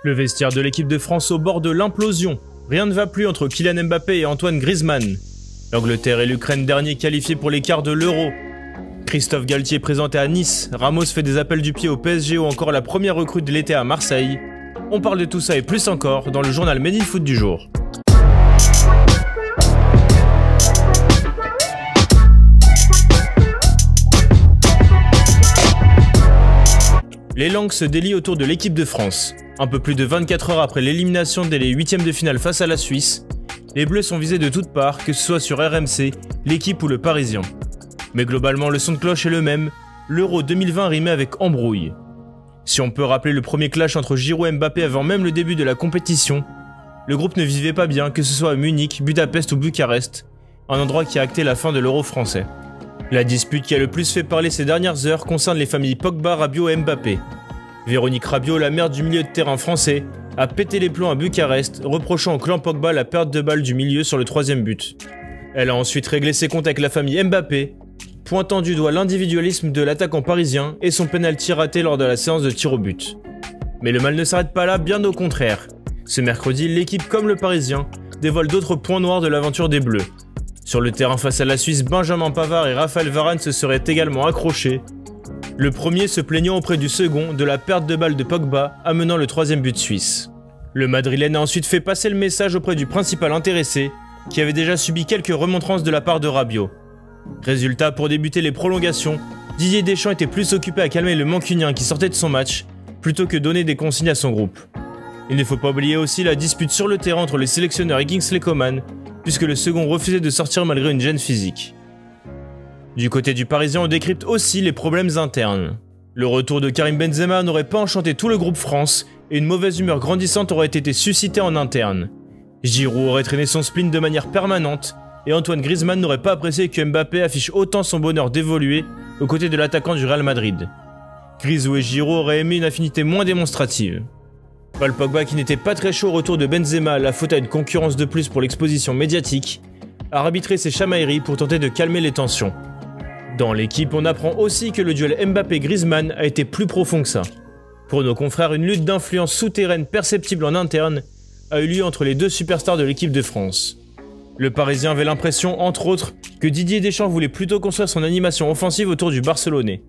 Le vestiaire de l'équipe de France au bord de l'implosion. Rien ne va plus entre Kylian Mbappé et Antoine Griezmann. L'Angleterre et l'Ukraine derniers qualifiés pour les quarts de l'Euro. Christophe Galtier présenté à Nice, Ramos fait des appels du pied au PSG ou encore la première recrue de l'été à Marseille. On parle de tout ça et plus encore dans le journal Made in Foot du jour. Les langues se délient autour de l'équipe de France. Un peu plus de 24 heures après l'élimination dès les huitièmes de finale face à la Suisse, les Bleus sont visés de toutes parts, que ce soit sur RMC, l'équipe ou le Parisien. Mais globalement, le son de cloche est le même, l'Euro 2020 rimé avec embrouille. Si on peut rappeler le premier clash entre Giroud et Mbappé avant même le début de la compétition, le groupe ne vivait pas bien, que ce soit à Munich, Budapest ou Bucarest, un endroit qui a acté la fin de l'Euro français. La dispute qui a le plus fait parler ces dernières heures concerne les familles Pogba, Rabiot et Mbappé. Véronique Rabiot, la mère du milieu de terrain français, a pété les plombs à Bucarest, reprochant au clan Pogba la perte de balle du milieu sur le troisième but. Elle a ensuite réglé ses comptes avec la famille Mbappé, pointant du doigt l'individualisme de l'attaquant parisien et son pénalty raté lors de la séance de tir au but. Mais le mal ne s'arrête pas là, bien au contraire. Ce mercredi, l'équipe comme le Parisien dévoile d'autres points noirs de l'aventure des Bleus. Sur le terrain face à la Suisse, Benjamin Pavard et Raphaël Varane se seraient également accrochés. Le premier se plaignant auprès du second de la perte de balle de Pogba, amenant le troisième but suisse. Le Madrilène a ensuite fait passer le message auprès du principal intéressé, qui avait déjà subi quelques remontrances de la part de Rabiot. Résultat, pour débuter les prolongations, Didier Deschamps était plus occupé à calmer le Mancunien qui sortait de son match, plutôt que donner des consignes à son groupe. Il ne faut pas oublier aussi la dispute sur le terrain entre les sélectionneurs et Kingsley Coman, puisque le second refusait de sortir malgré une gêne physique. Du côté du Parisien, on décrypte aussi les problèmes internes. Le retour de Karim Benzema n'aurait pas enchanté tout le groupe France, et une mauvaise humeur grandissante aurait été suscitée en interne. Giroud aurait traîné son spleen de manière permanente, et Antoine Griezmann n'aurait pas apprécié que Mbappé affiche autant son bonheur d'évoluer aux côtés de l'attaquant du Real Madrid. Grisou et Giroud auraient aimé une affinité moins démonstrative. Paul Pogba, qui n'était pas très chaud au retour de Benzema, la faute à une concurrence de plus pour l'exposition médiatique, a arbitré ses chamailleries pour tenter de calmer les tensions. Dans l'équipe, on apprend aussi que le duel Mbappé-Griezmann a été plus profond que ça. Pour nos confrères, une lutte d'influence souterraine perceptible en interne a eu lieu entre les deux superstars de l'équipe de France. Le Parisien avait l'impression, entre autres, que Didier Deschamps voulait plutôt construire son animation offensive autour du Barcelonais.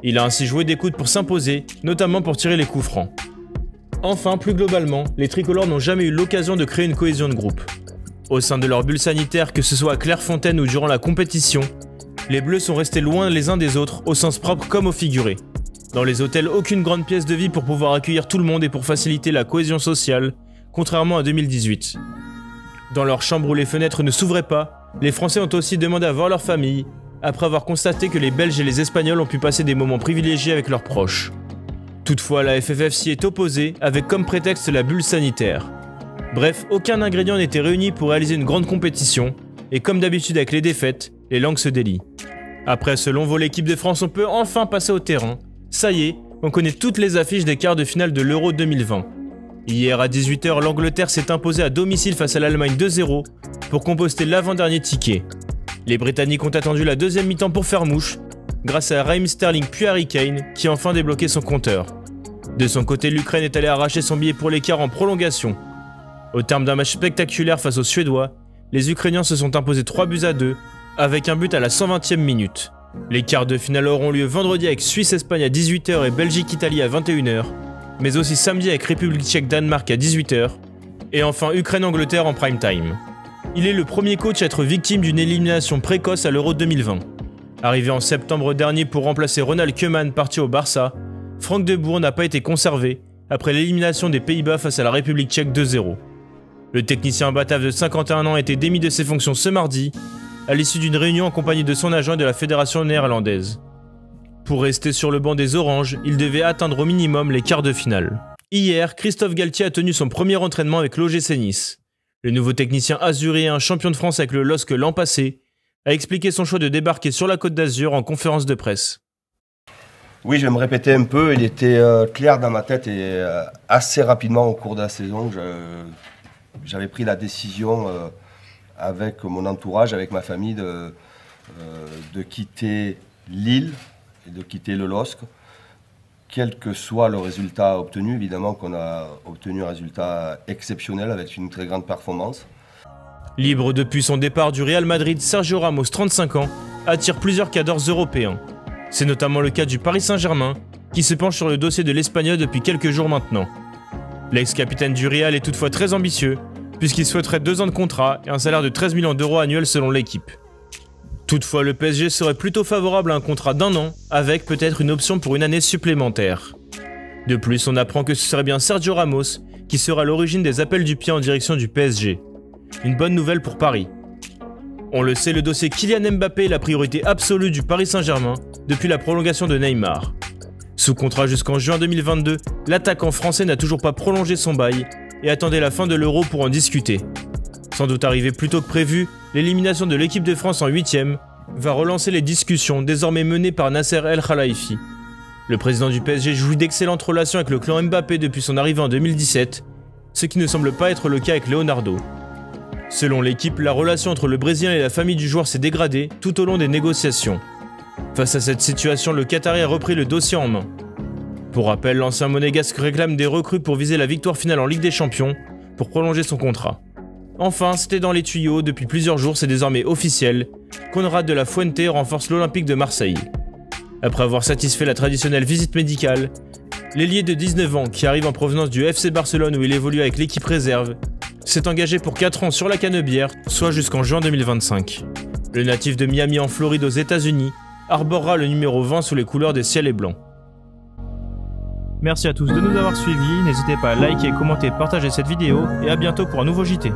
Il a ainsi joué des coudes pour s'imposer, notamment pour tirer les coups francs. Enfin, plus globalement, les tricolores n'ont jamais eu l'occasion de créer une cohésion de groupe. Au sein de leur bulle sanitaire, que ce soit à Clairefontaine ou durant la compétition, les Bleus sont restés loin les uns des autres, au sens propre comme au figuré. Dans les hôtels, aucune grande pièce de vie pour pouvoir accueillir tout le monde et pour faciliter la cohésion sociale, contrairement à 2018. Dans leurs chambres où les fenêtres ne s'ouvraient pas, les Français ont aussi demandé à voir leur famille, après avoir constaté que les Belges et les Espagnols ont pu passer des moments privilégiés avec leurs proches. Toutefois, la FFF s'y est opposée, avec comme prétexte la bulle sanitaire. Bref, aucun ingrédient n'était réuni pour réaliser une grande compétition, et comme d'habitude avec les défaites, les langues se délient. Après ce long vol équipe de France, on peut enfin passer au terrain. Ça y est, on connaît toutes les affiches des quarts de finale de l'Euro 2020. Hier à 18 h, l'Angleterre s'est imposée à domicile face à l'Allemagne 2-0 pour composter l'avant-dernier ticket. Les Britanniques ont attendu la deuxième mi-temps pour faire mouche, grâce à Raheem Sterling puis Harry Kane qui a enfin débloqué son compteur. De son côté, l'Ukraine est allée arracher son billet pour les quarts en prolongation. Au terme d'un match spectaculaire face aux Suédois, les Ukrainiens se sont imposés 3-2 avec un but à la 120e minute. Les quarts de finale auront lieu vendredi avec Suisse-Espagne à 18 h et Belgique-Italie à 21 h, mais aussi samedi avec République tchèque-Danemark à 18 h, et enfin Ukraine-Angleterre en prime time. Il est le premier coach à être victime d'une élimination précoce à l'Euro 2020. Arrivé en septembre dernier pour remplacer Ronald Koeman parti au Barça, Frank de Boer n'a pas été conservé après l'élimination des Pays-Bas face à la République tchèque 2-0. Le technicien batave de 51 ans a été démis de ses fonctions ce mardi, à l'issue d'une réunion en compagnie de son agent et de la fédération néerlandaise. Pour rester sur le banc des Oranges, il devait atteindre au minimum les quarts de finale. Hier, Christophe Galtier a tenu son premier entraînement avec l'OGC Nice. Le nouveau technicien azuréen, champion de France avec le LOSC l'an passé, a expliqué son choix de débarquer sur la Côte d'Azur en conférence de presse. Oui, je vais me répéter un peu, il était clair dans ma tête et assez rapidement au cours de la saison, j'avais pris la décision avec mon entourage, avec ma famille, de quitter Lille et de quitter le LOSC quel que soit le résultat obtenu. Évidemment qu'on a obtenu un résultat exceptionnel avec une très grande performance. Libre depuis son départ du Real Madrid, Sergio Ramos, 35 ans, attire plusieurs cadors européens. C'est notamment le cas du Paris Saint-Germain, qui se penche sur le dossier de l'Espagnol depuis quelques jours maintenant. L'ex-capitaine du Real est toutefois très ambitieux, puisqu'il souhaiterait 2 ans de contrat et un salaire de 13 millions d'euros annuels selon l'équipe. Toutefois, le PSG serait plutôt favorable à un contrat d'1 an, avec peut-être une option pour une année supplémentaire. De plus, on apprend que ce serait bien Sergio Ramos qui sera à l'origine des appels du pied en direction du PSG. Une bonne nouvelle pour Paris. On le sait, le dossier Kylian Mbappé est la priorité absolue du Paris Saint-Germain depuis la prolongation de Neymar. Sous contrat jusqu'en juin 2022, l'attaquant français n'a toujours pas prolongé son bail et attendait la fin de l'Euro pour en discuter. Sans doute arrivé plus tôt que prévu, l'élimination de l'équipe de France en 8e va relancer les discussions désormais menées par Nasser El Khelaifi. Le président du PSG jouit d'excellentes relations avec le clan Mbappé depuis son arrivée en 2017, ce qui ne semble pas être le cas avec Leonardo. Selon l'équipe, la relation entre le Brésilien et la famille du joueur s'est dégradée tout au long des négociations. Face à cette situation, le Qatari a repris le dossier en main. Pour rappel, l'ancien monégasque réclame des recrues pour viser la victoire finale en Ligue des Champions pour prolonger son contrat. Enfin, c'était dans les tuyaux, depuis plusieurs jours, c'est désormais officiel, Conrad de la Fuente renforce l'Olympique de Marseille. Après avoir satisfait la traditionnelle visite médicale, l'ailier de 19 ans, qui arrive en provenance du FC Barcelone où il évolue avec l'équipe réserve, s'est engagé pour 4 ans sur la Canebière, soit jusqu'en juin 2025. Le natif de Miami en Floride aux États-Unis arborera le numéro 20 sous les couleurs des ciels et blancs. Merci à tous de nous avoir suivis, n'hésitez pas à liker, commenter, partager cette vidéo et à bientôt pour un nouveau JT.